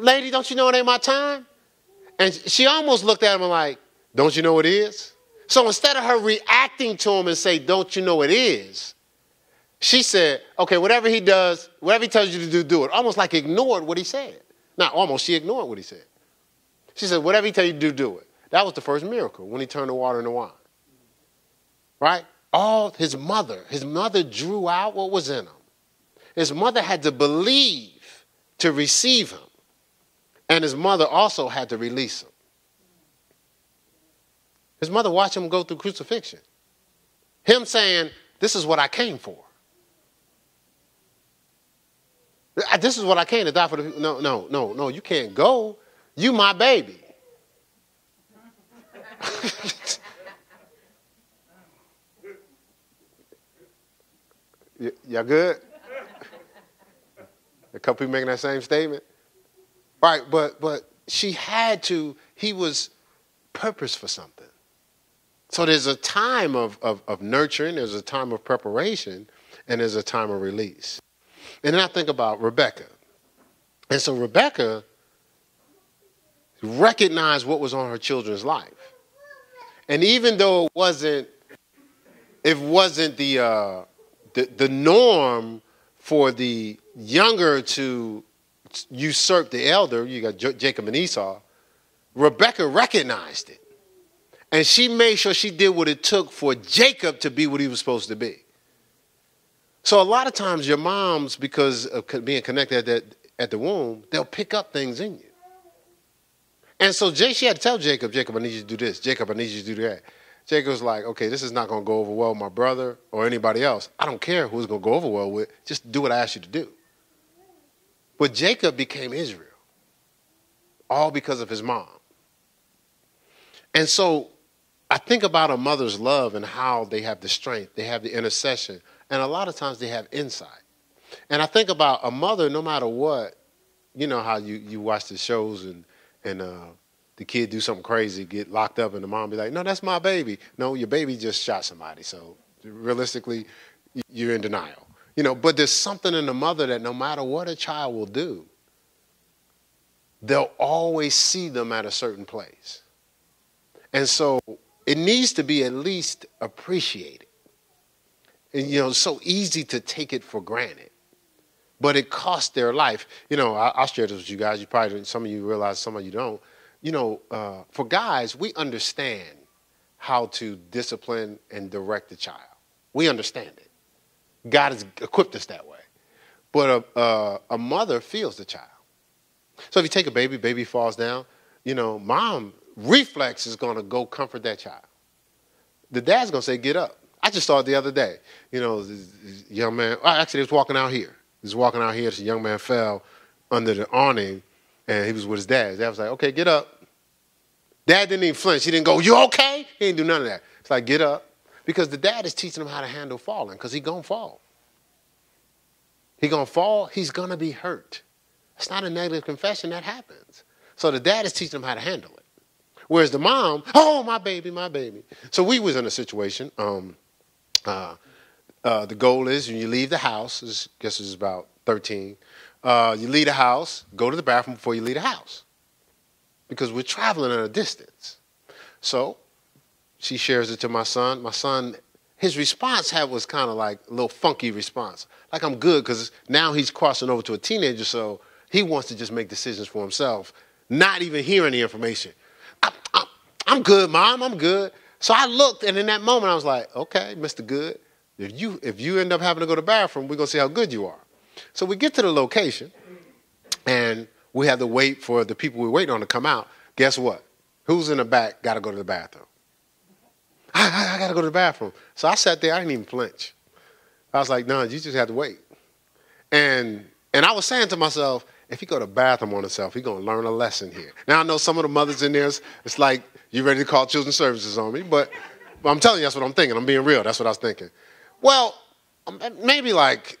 lady, don't you know it ain't my time? And she almost looked at him like, don't you know it is? So instead of her reacting to him and say, don't you know it is? She said, okay, whatever he does, whatever he tells you to do, do it. Almost like ignored what he said. Not almost, she ignored what he said. She said, whatever he tells you to do, do it. That was the first miracle when he turned the water into wine. Right? All his mother drew out what was in him. His mother had to believe to receive him. And his mother also had to release him. His mother watched him go through crucifixion. Him saying, this is what I came for. This is what I came to die for. No, you can't go. You my baby. Y'all good? A couple people making that same statement? Right, but she had to, he was purpose for something. So there's a time of nurturing, there's a time of preparation, and there's a time of release. And then I think about Rebecca. And so Rebecca recognized what was on her children's life. And even though it wasn't the norm for the younger to usurp the elder, you got Jacob and Esau, Rebecca recognized it. And she made sure she did what it took for Jacob to be what he was supposed to be. So a lot of times your moms, because of being connected at the womb, they'll pick up things in you. And so she had to tell Jacob, Jacob, I need you to do this. Jacob, I need you to do that. Jacob was like, okay, this is not going to go over well with my brother or anybody else. I don't care who's going to go over well with. Just do what I asked you to do. But Jacob became Israel, all because of his mom. And so I think about a mother's love and how they have the strength, they have the intercession, and a lot of times they have insight. And I think about a mother, no matter what, you know how you watch the shows and the kid do something crazy, get locked up, and the mom be like, no, that's my baby. No, your baby just shot somebody. So realistically, you're in denial. You know, but there's something in the mother that no matter what a child will do, they'll always see them at a certain place. And so it needs to be at least appreciated. And, you know, it's so easy to take it for granted. But it costs their life. You know, I'll share this with you guys. You probably, some of you realize, some of you don't. You know, for guys, we understand how to discipline and direct the child. We understand it. God has equipped us that way. But a mother feels the child. So if you take a baby falls down, you know, mom reflex is going to go comfort that child. The dad's going to say, get up. I just saw it the other day. You know, this young man, actually, he was walking out here. This young man fell under the awning, and he was with his dad. His dad was like, okay, get up. Dad didn't even flinch. He didn't go, you okay? He didn't do none of that. It's like, get up. Because the dad is teaching him how to handle falling, because he's going to fall. He's going to fall. He's going to be hurt. It's not a negative confession. That happens. So the dad is teaching him how to handle it. Whereas the mom, oh, my baby, my baby. So we was in a situation. The goal is when you leave the house, I guess it's about 13, you leave the house, go to the bathroom before you leave the house. Because we're traveling at a distance. So she shares it to my son. My son, his response was kind of like a little funky response. Like, I'm good, because now he's crossing over to a teenager, so he wants to just make decisions for himself, not even hearing the information. I'm good, Mom, I'm good. So I looked, and in that moment, I was like, okay, Mr. Good, if you end up having to go to the bathroom, we're going to see how good you are. So we get to the location, and we have to wait for the people we're waiting on to come out. Guess what? Who's in the back got to go to the bathroom? I got to go to the bathroom. So I sat there. I didn't even flinch. I was like, no, you just have to wait. And I was saying to myself, if he go to the bathroom on himself, he's going to learn a lesson here. Now, I know some of the mothers in there, it's like, you ready to call children's services on me, but I'm telling you, that's what I'm thinking. I'm being real. That's what I was thinking. Well, maybe like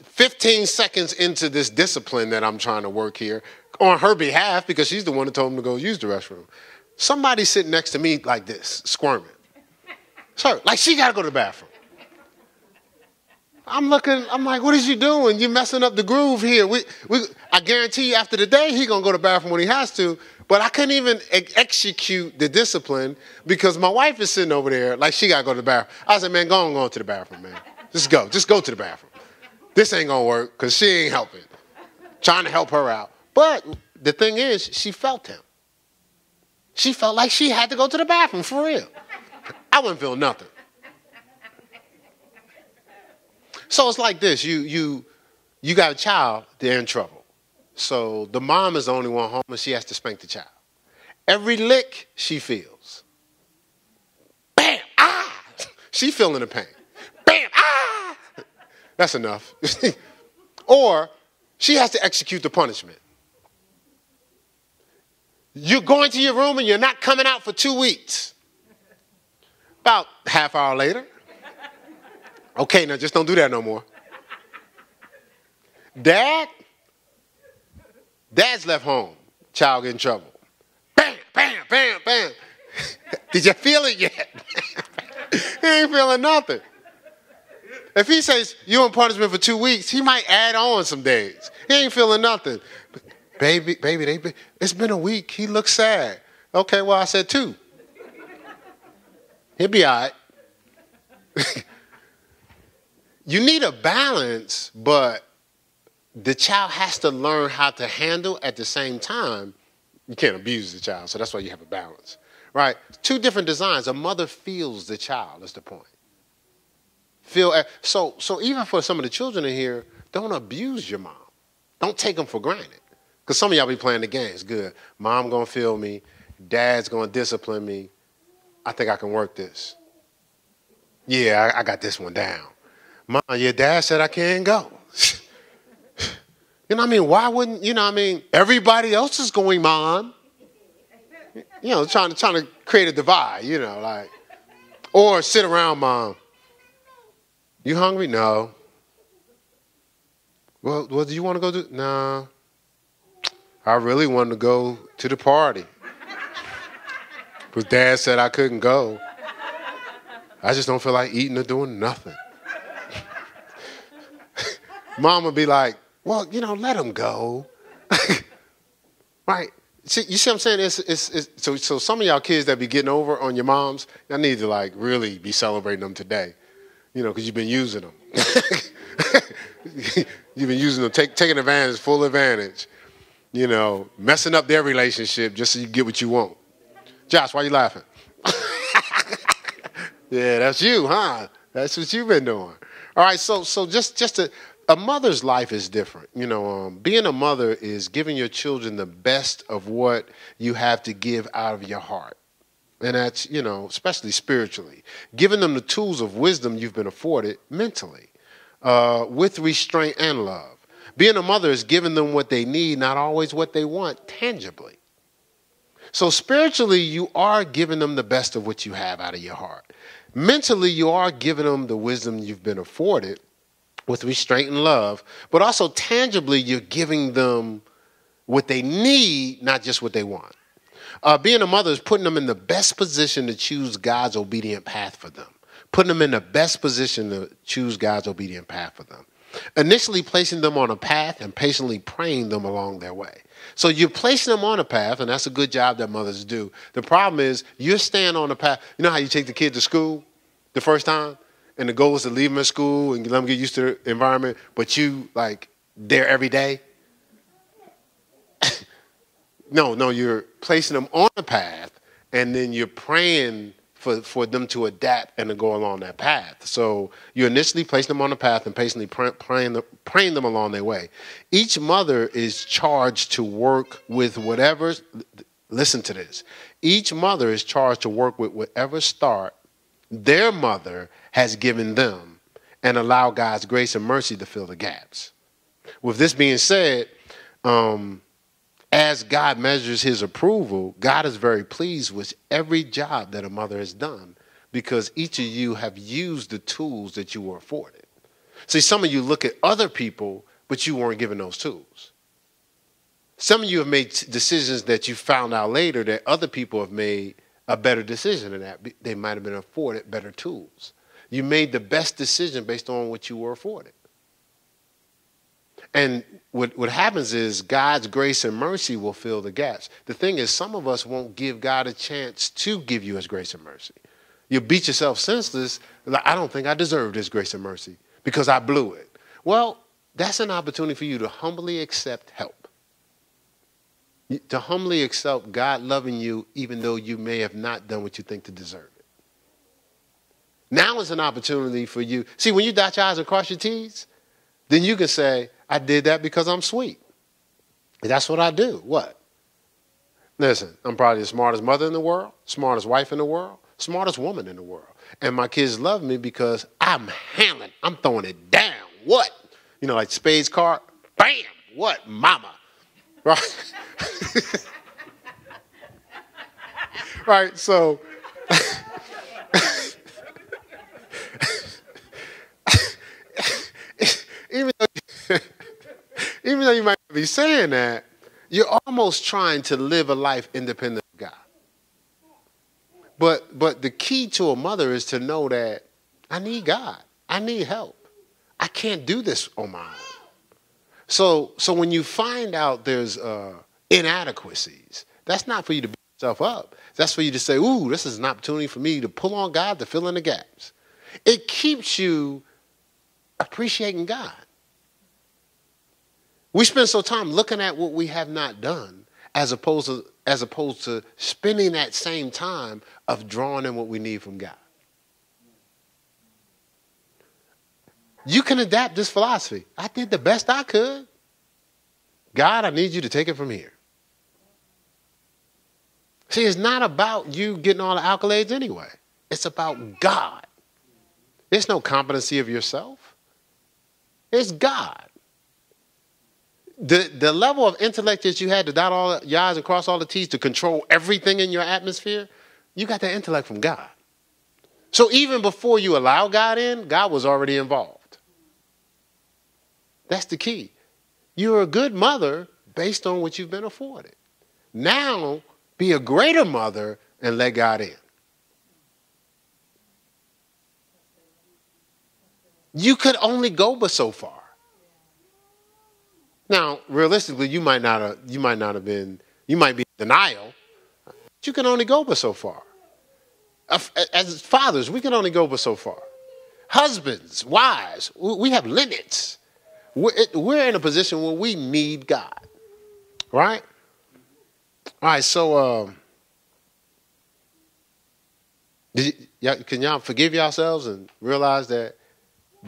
15 seconds into this discipline that I'm trying to work here on her behalf, because she's the one that told him to go use the restroom. Somebody's sitting next to me like this, squirming. Sir, like she got to go to the bathroom. I'm looking, I'm like, what is you doing? You messing up the groove here. I guarantee you after the day, he going to go to the bathroom when he has to. But I couldn't even execute the discipline because my wife is sitting over there like she got to go to the bathroom. I said, man, go to the bathroom, man. Just go to the bathroom. This ain't going to work because she ain't helping. Trying to help her out. But the thing is, she felt him. She felt like she had to go to the bathroom for real. I wouldn't feel nothing. So it's like this. You got a child, they're in trouble. So the mom is the only one home and she has to spank the child. Every lick she feels. Bam! Ah! She feeling the pain. Bam! Ah! That's enough. Or she has to execute the punishment. You're going to your room and you're not coming out for 2 weeks. About half hour later. Okay, now just don't do that no more. Dad's left home. Child get in trouble. Bam, bam, bam, bam. Did you feel it yet? He ain't feeling nothing. If he says you're in punishment for 2 weeks, he might add on some days. He ain't feeling nothing. Baby, it's been a week. He looks sad. Okay, well, I said 2. He'll be all right. You need a balance, but the child has to learn how to handle at the same time. You can't abuse the child, so that's why you have a balance, right? 2 different designs. A mother feels the child is the point. So even for some of the children in here, don't abuse your mom. Don't take them for granted. Because some of y'all be playing the games. Good. Mom going to feel me. Dad's going to discipline me. I think I can work this. Yeah, I got this one down. Mom, your dad said I can't go. You know what I mean? Why wouldn't, you know what I mean? Everybody else is going, Mom. You know, trying to create a divide, you know, like. Or sit around, Mom. You hungry? No. Well, do you want to go do? No. I really wanted to go to the party. Because Dad said I couldn't go. I just don't feel like eating or doing nothing. Mom would be like, well, you know, let him go. Right? See, you see what I'm saying? So some of y'all kids that be getting over on your moms, y'all need to like really be celebrating them today. You know, because you've been using them. You've been using them, taking advantage, full advantage. You know, messing up their relationship just so you get what you want. Josh, why you laughing? Yeah, that's you, huh? That's what you've been doing. All right, so just a mother's life is different. You know, being a mother is giving your children the best of what you have to give out of your heart. And that's, you know, especially spiritually. Giving them the tools of wisdom you've been afforded mentally, with restraint and love. Being a mother is giving them what they need, not always what they want, tangibly. So spiritually, you are giving them the best of what you have out of your heart. Mentally, you are giving them the wisdom you've been afforded with restraint and love. But also tangibly, you're giving them what they need, not just what they want. Being a mother is putting them in the best position to choose God's obedient path for them. Putting them in the best position to choose God's obedient path for them. Initially placing them on a path and patiently praying them along their way. So you're placing them on a path, and that's a good job that mothers do. The problem is you're staying on the path. You know how you take the kid to school the first time, and the goal is to leave them at school and let them get used to the environment, but you, like, there every day? No, you're placing them on a path, and then you're praying for them to adapt and to go along that path. So you initially place them on a path and patiently praying them along their way. Each mother is charged to work with whatever, listen to this. Each mother is charged to work with whatever start their mother has given them and allow God's grace and mercy to fill the gaps. With this being said, as God measures his approval, God is very pleased with every job that a mother has done because each of you have used the tools that you were afforded. See, some of you look at other people, but you weren't given those tools. Some of you have made decisions that you found out later that other people have made a better decision than that. They might have been afforded better tools. You made the best decision based on what you were afforded. And what happens is God's grace and mercy will fill the gaps. The thing is, some of us won't give God a chance to give you his grace and mercy. You beat yourself senseless. Like, I don't think I deserve this grace and mercy because I blew it. Well, that's an opportunity for you to humbly accept help. To humbly accept God loving you even though you may have not done what you think to deserve it. Now is an opportunity for you. See, when you dot your I's and cross your T's, then you can say, I did that because I'm sweet. That's what I do. What? Listen, I'm probably the smartest mother in the world, smartest wife in the world, smartest woman in the world. And my kids love me because I'm handling, I'm throwing it down. What? You know, like Spade's car, bam, what? Mama. Right? Right, so even though you might be saying that, you're almost trying to live a life independent of God. But the key to a mother is to know that I need God. I need help. I can't do this on my own. So when you find out there's inadequacies, that's not for you to beat yourself up. That's for you to say, ooh, this is an opportunity for me to pull on God to fill in the gaps. It keeps you appreciating God. We spend so time looking at what we have not done as opposed to spending that same time of drawing in what we need from God. You can adapt this philosophy. I did the best I could. God, I need you to take it from here. See, it's not about you getting all the accolades anyway. It's about God. There's no competency of yourself. It's God. The level of intellect that you had to dot all your I's and cross all the T's to control everything in your atmosphere, you got that intellect from God. So even before you allow God in, God was already involved. That's the key. You're a good mother based on what you've been afforded. Now, be a greater mother and let God in. You could only go but so far. Now, realistically, you might be in denial, but you can only go but so far. As fathers, we can only go but so far. Husbands, wives, we have limits. We're in a position where we need God. Right? All right, so can y'all forgive yourselves and realize that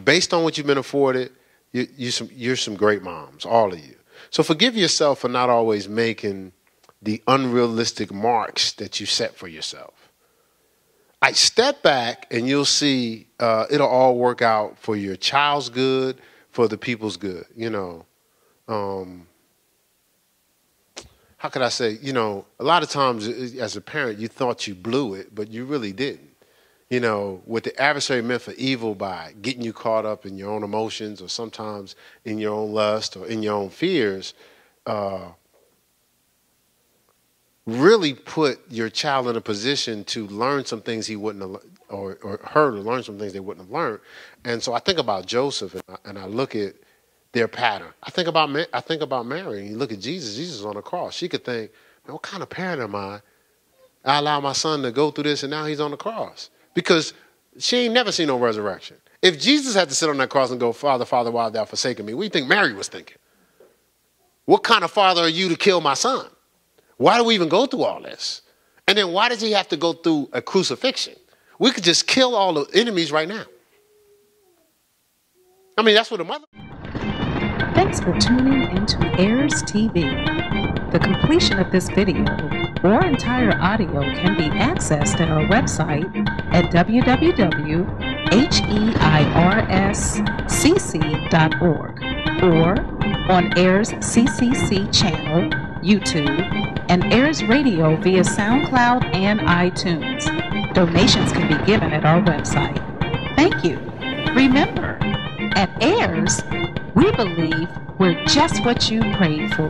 based on what you've been afforded, you're some great moms, all of you. So forgive yourself for not always making the unrealistic marks that you set for yourself. I step back and you'll see it'll all work out for your child's good, for the people's good. You know, how could I say? You know, a lot of times as a parent, you thought you blew it, but you really didn't. You know, what the adversary meant for evil by getting you caught up in your own emotions or sometimes in your own lust or in your own fears, really put your child in a position to learn some things he wouldn't have, or her to learn some things they wouldn't have learned. And so I think about Joseph and I look at their pattern. I think about Mary, and you look at Jesus. Jesus is on the cross. She could think, man, what kind of parent am I? I allow my son to go through this, and now he's on the cross. Because she ain't never seen no resurrection. If Jesus had to sit on that cross and go, Father, Father, why have thou forsaken me? What do you think Mary was thinking? What kind of father are you to kill my son? Why do we even go through all this? And then why does he have to go through a crucifixion? We could just kill all the enemies right now. I mean, that's what a mother... Thanks for tuning into Heirs TV. The completion of this video or entire audio can be accessed at our website at www.heirscc.org or on Heirs CCC channel, YouTube, and Heirs Radio via SoundCloud and iTunes. Donations can be given at our website. Thank you. Remember, at Heirs, we believe we're just what you prayed for.